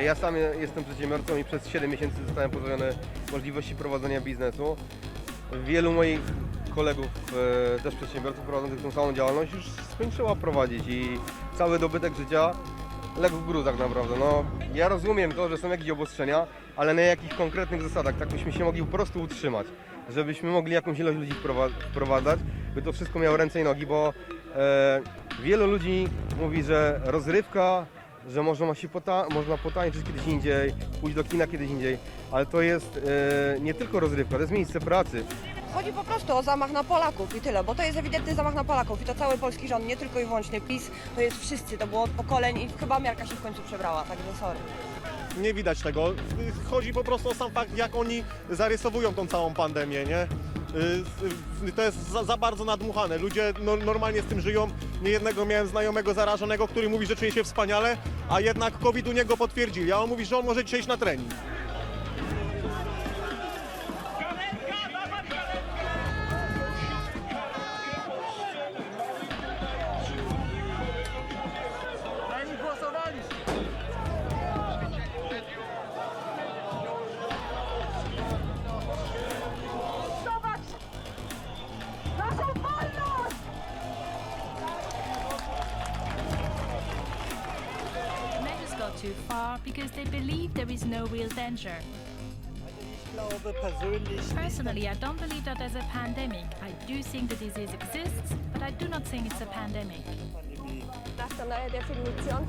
Ja sam jestem przedsiębiorcą i przez 7 miesięcy zostałem pozbawiony możliwości prowadzenia biznesu. Wielu moich kolegów, też przedsiębiorców prowadzących tą samą działalność już skończyła prowadzić i cały dobytek życia legł w gruzach naprawdę. No, ja rozumiem to, że są jakieś obostrzenia, ale na jakich konkretnych zasadach, tak byśmy się mogli po prostu utrzymać, żebyśmy mogli jakąś ilość ludzi wprowadzać, by to wszystko miało ręce i nogi, bo wielu ludzi mówi, że rozrywka, że można potańczyć kiedyś indziej, pójść do kina kiedyś indziej, ale to jest nie tylko rozrywka, to jest miejsce pracy. Chodzi po prostu o zamach na Polaków i tyle, bo to jest ewidentny zamach na Polaków i to cały polski rząd, nie tylko i wyłącznie PiS, to jest wszyscy, to było od pokoleń i chyba miarka się w końcu przebrała, także sorry. Nie widać tego. Chodzi po prostu o sam fakt, jak oni zarysowują tą całą pandemię, nie? To jest za bardzo nadmuchane. Ludzie normalnie z tym żyją. Niejednego miałem znajomego zarażonego, który mówi, że czuje się wspaniale, a jednak COVID u niego potwierdzili. A on mówi, że on może dzisiaj iść na trening. Too far because they believe there is no real danger. Personally, I don't believe that there's a pandemic. I do think the disease exists, but I do not think it's a pandemic.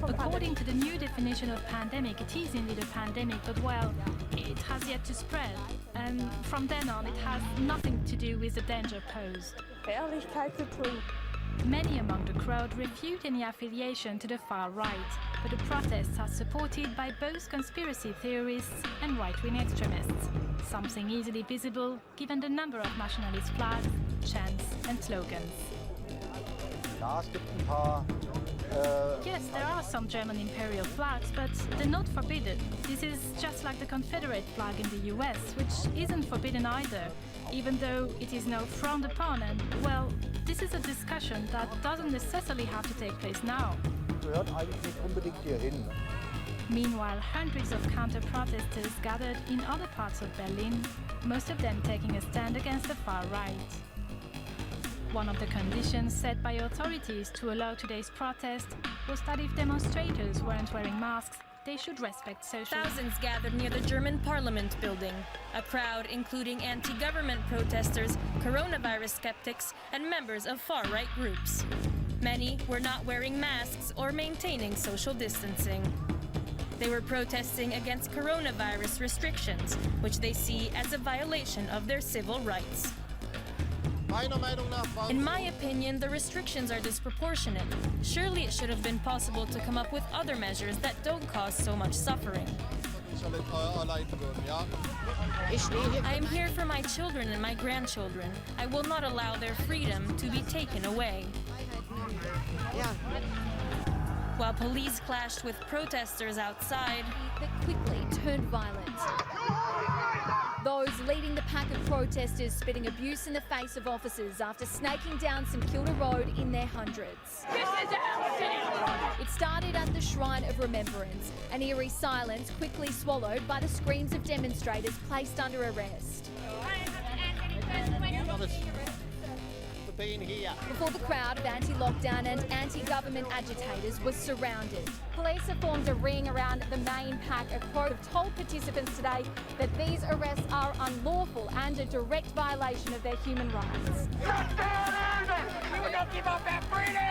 According to the new definition of pandemic, it is indeed a pandemic, but well, it has yet to spread. And from then on, it has nothing to do with the danger posed. Many among the crowd refute any affiliation to the far right, but the protests are supported by both conspiracy theorists and right-wing extremists, something easily visible given the number of nationalist flags, chants and slogans. Yes, there are some German imperial flags, but they're not forbidden. This is just like the Confederate flag in the US, which isn't forbidden either, even though it is now frowned upon and, well, this is a discussion that doesn't necessarily have to take place now. Meanwhile, hundreds of counter-protesters gathered in other parts of Berlin, most of them taking a stand against the far right. One of the conditions set by authorities to allow today's protest was that if demonstrators weren't wearing masks, they should respect social... Thousands gathered near the German parliament building, a crowd including anti-government protesters, coronavirus skeptics, and members of far-right groups. Many were not wearing masks or maintaining social distancing. They were protesting against coronavirus restrictions, which they see as a violation of their civil rights. In my opinion, the restrictions are disproportionate. Surely it should have been possible to come up with other measures that don't cause so much suffering. I am here for my children and my grandchildren. I will not allow their freedom to be taken away. While police clashed with protesters outside, that quickly turned violent. Those leading the pack of protesters spitting abuse in the face of officers after snaking down St Kilda Road in their hundreds. It started at the Shrine of Remembrance, an eerie silence quickly swallowed by the screams of demonstrators placed under arrest. Before the crowd of anti-lockdown and anti-government agitators was surrounded. Police have formed a ring around the main pack of have told participants today that these arrests are unlawful and a direct violation of their human rights. We will not give up our freedom!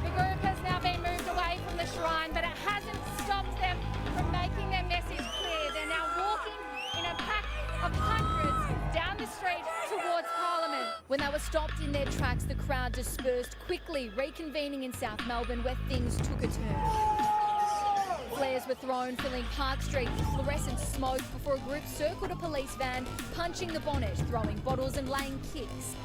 The group has now been moved away from the shrine, but it hasn't stopped them from making their message clear. They're now walking in a pack of hundreds down the street towards Parliament. When they were stopped in their tracks, the crowd dispersed quickly, reconvening in South Melbourne where things took a turn. Flares were thrown, filling Park Street with fluorescent smoke before a group circled a police van, punching the bonnet, throwing bottles and laying kicks.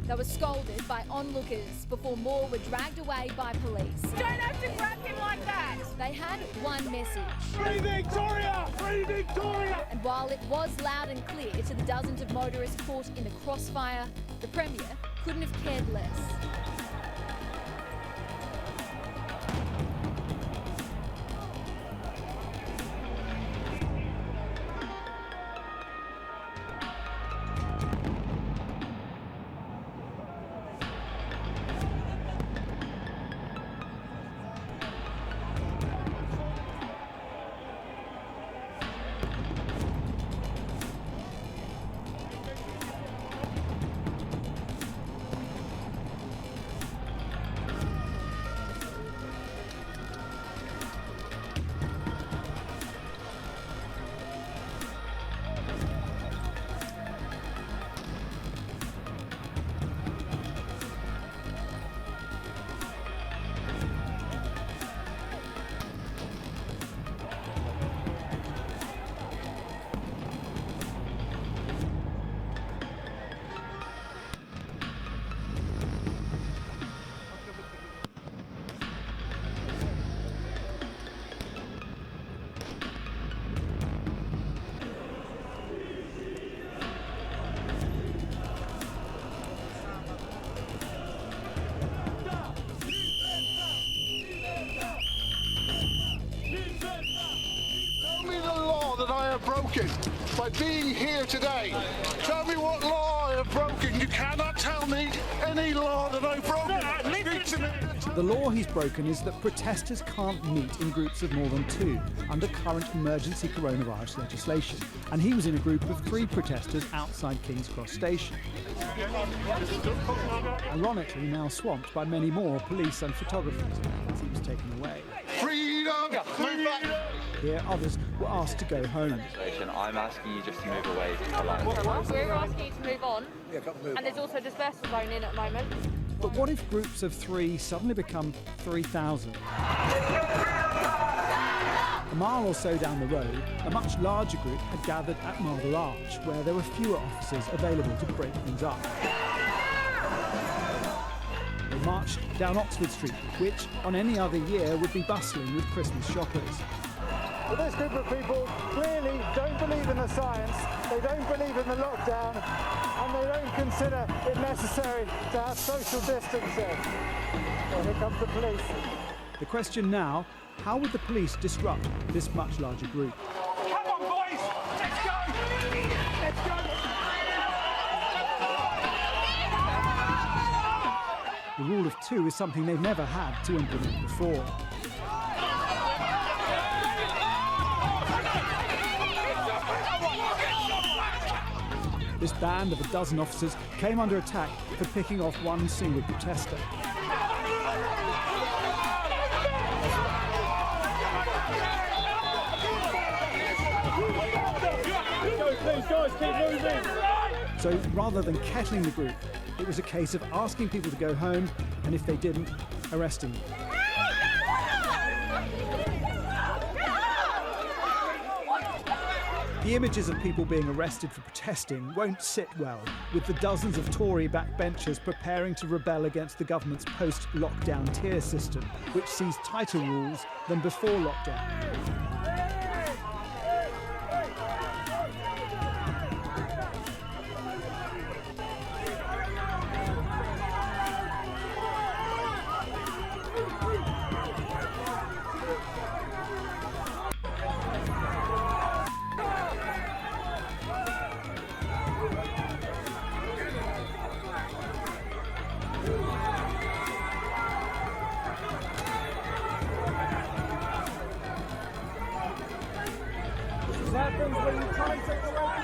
They were scolded by onlookers before more were dragged away by police. You don't have to grab him like that! They had one message. Free Victoria! Free Victoria! And while it was loud and clear to the dozens of motorists caught in the crossfire, the Premier couldn't have cared less. broken by being here today? Tell me what law I've broken. You cannot tell me any law that I've broken. Speak to me. The law he's broken is that protesters can't meet in groups of more than 2 under current emergency coronavirus legislation. And he was in a group of 3 protesters outside King's Cross Station. Ironically now swamped by many more police and photographers as he was taken away. Freedom! Freedom! Here others were asked to go home. I'm asking you just to move away from the line. We're asking you to move on. And there's also dispersal zone in at the moment. But what if groups of 3 suddenly become 3,000? A mile or so down the road, a much larger group had gathered at Marble Arch, where there were fewer officers available to break things up. They marched down Oxford Street, which on any other year would be bustling with Christmas shoppers. Well, this group of people clearly don't believe in the science, they don't believe in the lockdown, and they don't consider it necessary to have social distancing. Well, here comes the police. The question now, how would the police disrupt this much larger group? Come on, boys! Let's go! Let's go! The rule of 2 is something they've never had to implement before. This band of a dozen officers came under attack for picking off one single protester. So rather than kettling the group, it was a case of asking people to go home, and if they didn't, arresting them. The images of people being arrested for protesting won't sit well with the dozens of Tory backbenchers preparing to rebel against the government's post-lockdown tier system, which sees tighter rules than before lockdown. Happens when you try and take away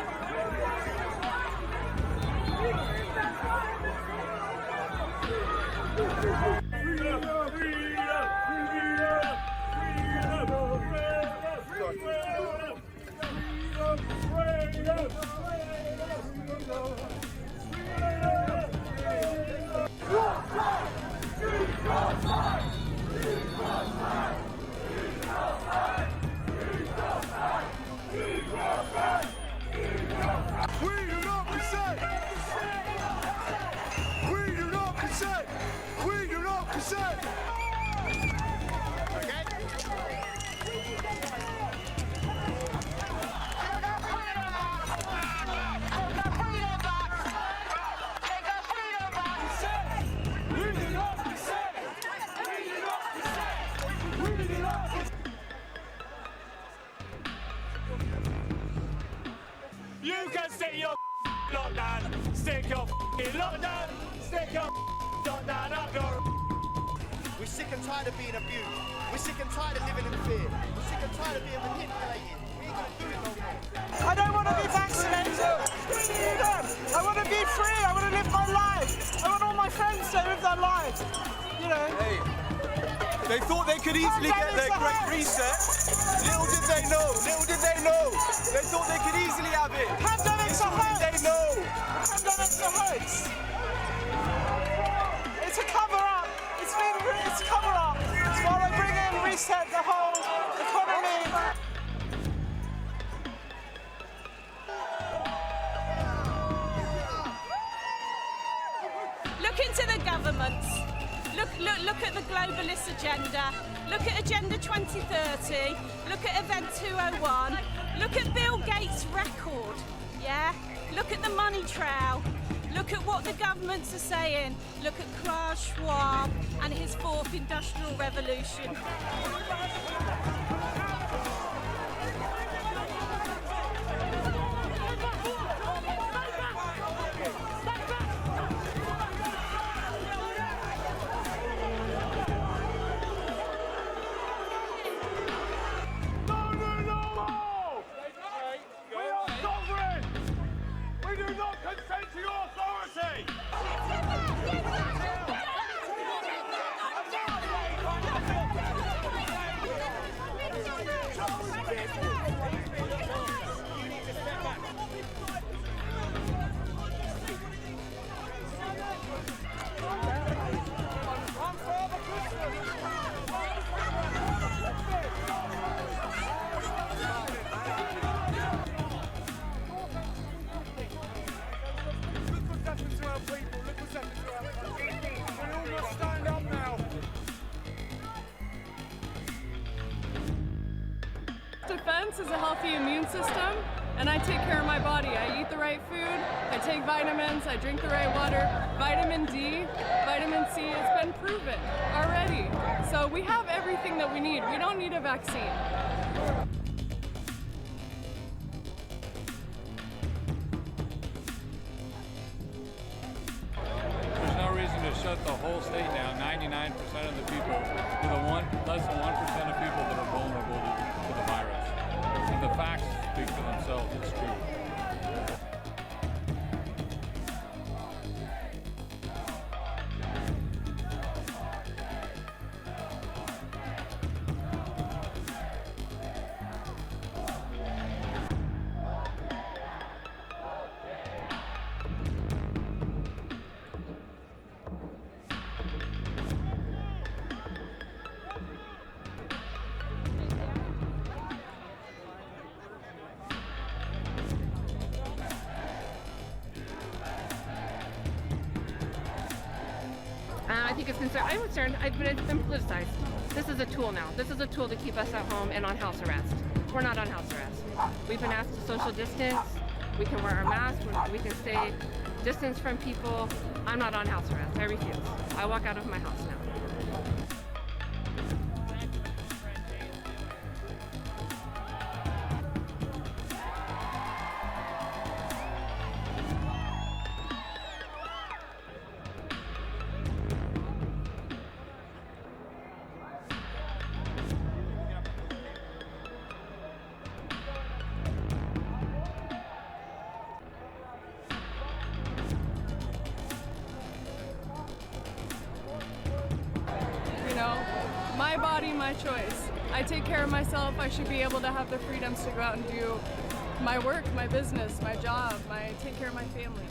You can stick your lockdown, stick your lockdown, stick your lockdown up your. We're sick and tired of being abused. We're sick and tired of living in fear. We're sick and tired of being manipulated. We ain't gonna do it no more. I don't want to be vaccinated. I want to be free. I want to live my life. I want all my friends to live their lives. You know. Hey, they thought they could easily get their great reset. Little did they know. Little did they know. They thought they could easily have it. Pandemic's a hoax. They know. Pandemic's a hoax. It's a cover-up. It's a cover-up. It's while they bring in, reset the whole economy. Look into the governments. Look at the globalist agenda. Look at Agenda 2030. Look at Event 201. Look at Bill Gates' record. Yeah? Look at the money trail. Look at what the governments are saying. Look at Klaus Schwab and his 4th industrial revolution. healthy immune system, and I take care of my body. I eat the right food, I take vitamins, I drink the right water, vitamin D, vitamin C, it's been proven already. So we have everything that we need. We don't need a vaccine. There's no reason to shut the whole state down, 99% of the people, to the less than 1% of people that are vulnerable to the virus. And the facts speak for themselves, it's true. I think it's concerned. I'm concerned, but it's been politicized. This is a tool now. This is a tool to keep us at home and on house arrest. We're not on house arrest. We've been asked to social distance. We can wear our masks. We can stay distance from people. I'm not on house arrest. I refuse. I walk out of my house now. My body, my choice. I take care of myself. I should be able to have the freedoms to go out and do my work, my business, my job, take care of my family.